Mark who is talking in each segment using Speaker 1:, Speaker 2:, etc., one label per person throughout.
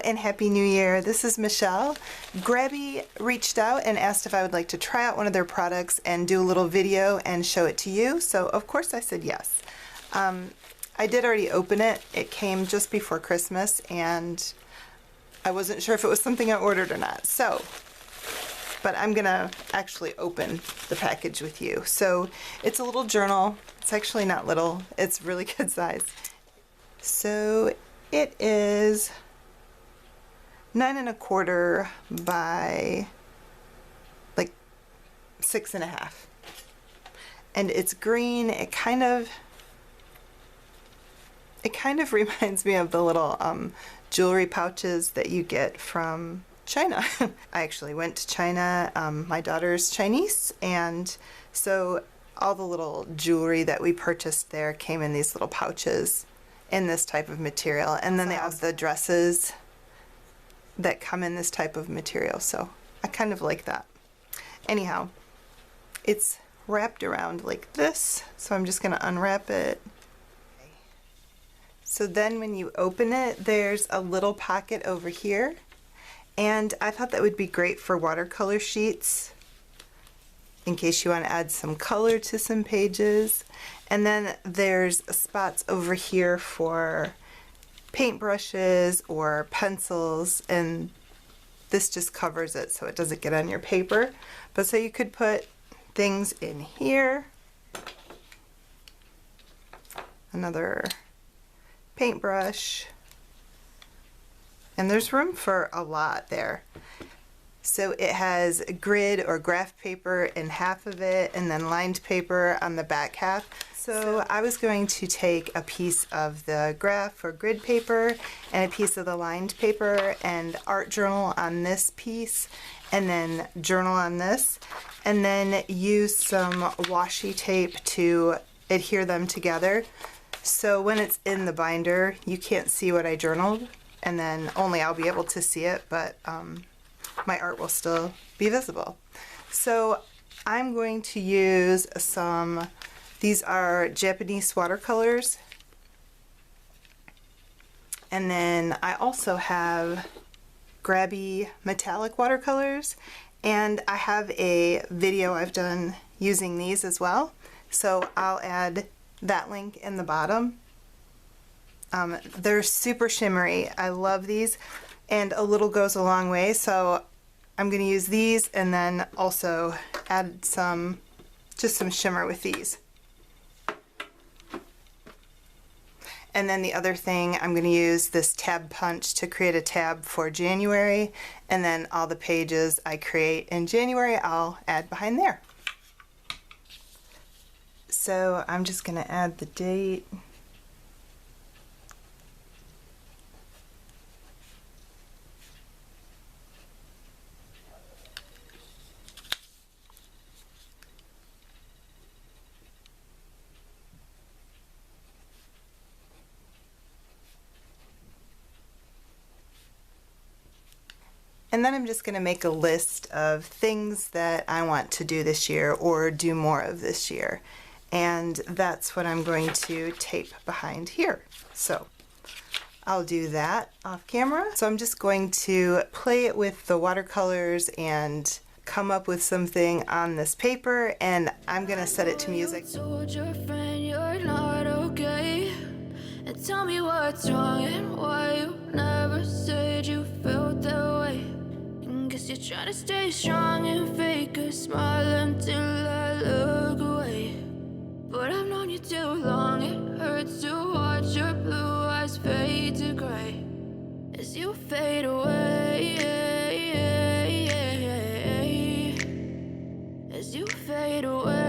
Speaker 1: and Happy New Year. This is Michelle. Grabie reached out and asked if I would like to try out one of their products and do a little video and show it to you. So of course I said yes. I did already open it. It came just before Christmas and I wasn't sure if it was something I ordered or not. But I'm gonna actually open the package with you. So it's a little journal. It's actually not little. It's really good size. So it is 9 1/4 by like 6 1/2. And it's green. It kind of reminds me of the little jewelry pouches that you get from China. I actually went to China. My daughter's Chinese, and so all the little jewelry that we purchased there came in these little pouches in this type of material, and then they have the dresses that come in this type of material, so I kind of like that. Anyhow, it's wrapped around like this, so I'm just going to unwrap it. So then when you open it, there's a little pocket over here, and I thought that would be great for watercolor sheets in case you want to add some color to some pages. And then there's spots over here for paintbrushes or pencils, and this just covers it so it doesn't get on your paper. But so you could put things in here, another paintbrush, and there's room for a lot there. So it has grid or graph paper in half of it, and then lined paper on the back half. So I was going to take a piece of the graph or grid paper and a piece of the lined paper and art journal on this piece, and then journal on this, and then use some washi tape to adhere them together. So when it's in the binder, you can't see what I journaled, and then only I'll be able to see it, but my art will still be visible. So I'm going to use some, these are Japanese watercolors, and then I also have Grabie metallic watercolors, and I have a video I've done using these as well, so I'll add that link in the bottom. They're super shimmery. I love these, and a little goes a long way, so I'm going to use these and then also add just some shimmer with these. And then the other thing, I'm going to use this tab punch to create a tab for January, and then all the pages I create in January I'll add behind there. So I'm just going to add the date. And then I'm just going to make a list of things that I want to do this year or do more of this year. And that's what I'm going to tape behind here. So I'll do that off camera. So I'm just going to play it with the watercolors and come up with something on this paper, and I'm going to set it to music.
Speaker 2: Told your friend you're not okay, and tell me what's wrong and why you never said you felt that way. Guess you're trying to stay strong and fake a smile until I look away. But I've known you too long, it hurts to watch your blue eyes fade to gray as you fade away, as you fade away.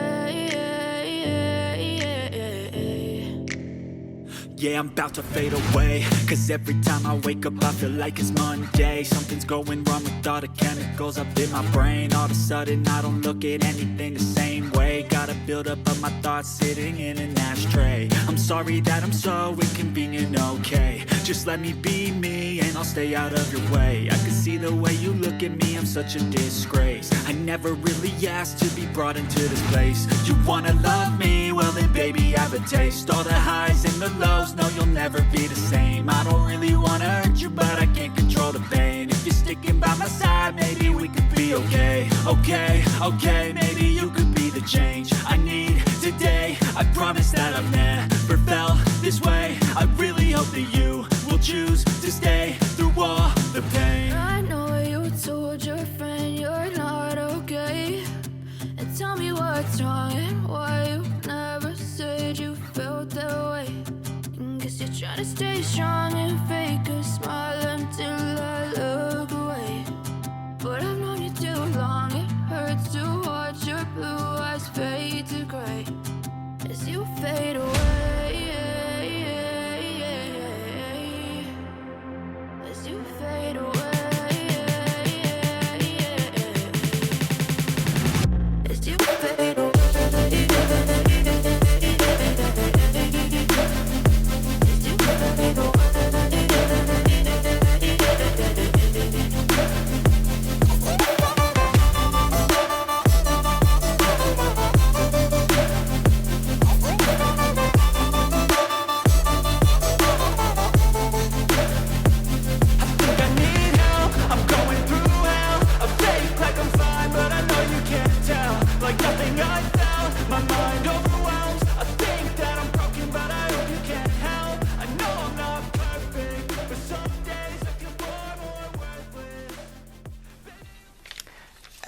Speaker 3: Yeah, I'm about to fade away, cause every time I wake up I feel like it's Monday. Something's going wrong with all the chemicals up in my brain. All of a sudden I don't look at anything the same way. Gotta build up of my thoughts sitting in an ashtray. I'm sorry that I'm so inconvenient, okay. Just let me be me and I'll stay out of your way. I can see the way you look at me, I'm such a disgrace. I never really asked to be brought into this place. You wanna love me? Well then baby, have a taste. All the highs and the lows, no, you'll never be the same. I don't really wanna hurt you, but I can't control okay, okay, maybe you could be the change I need today. I promise that I've never felt this way. I really hope that you will choose to stay through all the pain.
Speaker 2: I know you told your friend you're not okay, and tell me what's wrong and why you never said you felt that way. And guess you're trying to stay strong and fake a smile until I look away. But I've known you too long, it hurts to watch your blue eyes fade to gray as you fade away, as you fade away, as you fade away, as you fade away.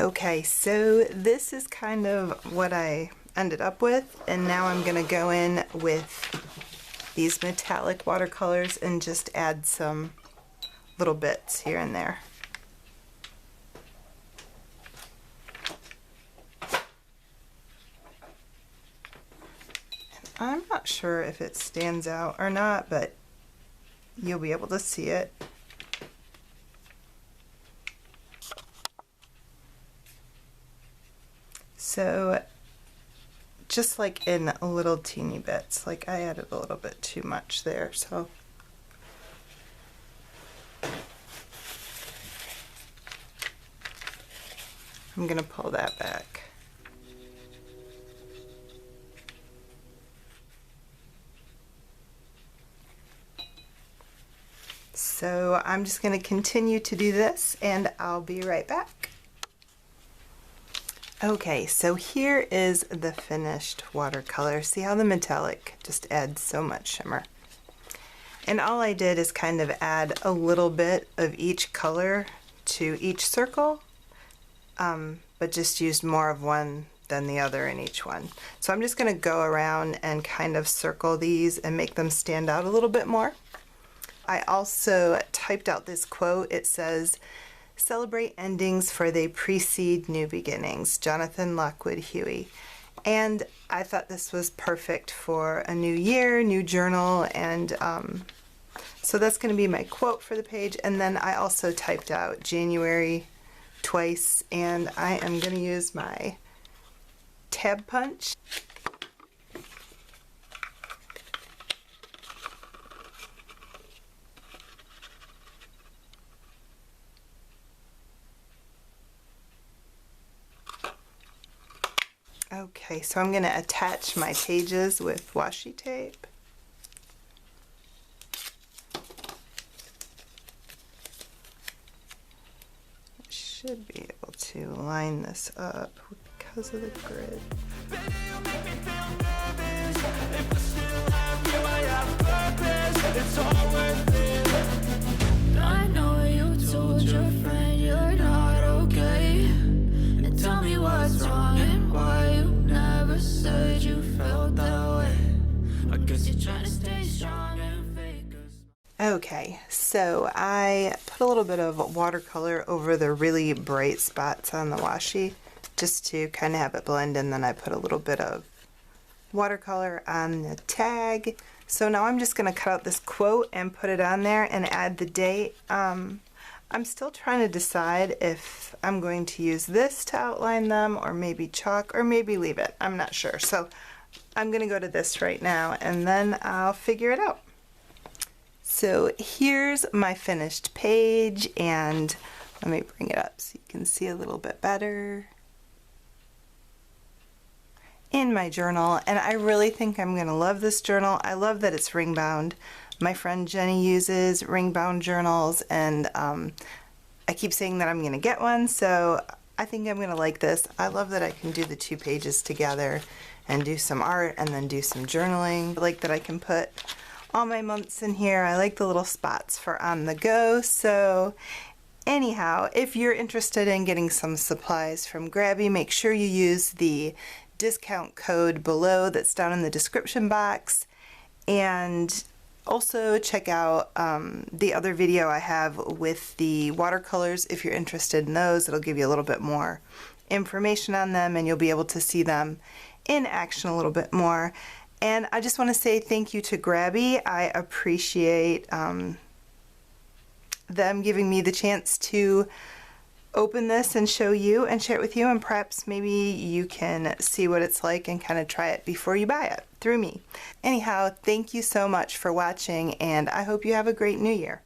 Speaker 1: Okay, so this is kind of what I ended up with, and now I'm going to go in with these metallic watercolors and just add some little bits here and there. And I'm not sure if it stands out or not, but you'll be able to see it. So just like in little teeny bits, like I added a little bit too much there, so I'm gonna pull that back. So I'm just gonna continue to do this and I'll be right back. Okay, so here is the finished watercolor. See how the metallic just adds so much shimmer. And all I did is kind of add a little bit of each color to each circle, but just used more of one than the other in each one. So I'm just going to go around and kind of circle these and make them stand out a little bit more. I also typed out this quote. It says, "Celebrate endings for they precede new beginnings." Jonathan Lockwood Huey. And I thought this was perfect for a new year, new journal, and so that's going to be my quote for the page. And then I also typed out January twice, and I am going to use my tab punch. Okay, so I'm going to attach my pages with washi tape. I should be able to line this up because of the grid.
Speaker 2: I know you told your friend you're not okay, and tell me what's wrong and why you never said you felt that way. I guess you're trying to stay strong and fake a smile.
Speaker 1: Okay, so I put a little bit of watercolor over the really bright spots on the washi just to kind of have it blend, and then I put a little bit of watercolor on the tag. So now I'm just going to cut out this quote and put it on there and add the date. I'm still trying to decide if I'm going to use this to outline them, or maybe chalk, or maybe leave it. I'm not sure. So I'm going to go to this right now and then I'll figure it out. So here's my finished page, and let me bring it up so you can see a little bit better. In my journal, and I really think I'm going to love this journal. I love that it's ring bound. My friend Jenny uses ring bound journals, and I keep saying that I'm going to get one, so I think I'm gonna like this. I love that I can do the 2 pages together and do some art and then do some journaling. I like that I can put all my months in here. I like the little spots for on the go. So anyhow, if you're interested in getting some supplies from Grabie, make sure you use the discount code below that's down in the description box. And also check out the other video I have with the watercolors. If you're interested in those, it'll give you a little bit more information on them and you'll be able to see them in action a little bit more. And I just want to say thank you to Grabie. I appreciate them giving me the chance to open this and show you and share it with you, and perhaps maybe you can see what it's like and kind of try it before you buy it through me. Anyhow, thank you so much for watching, and I hope you have a great new year.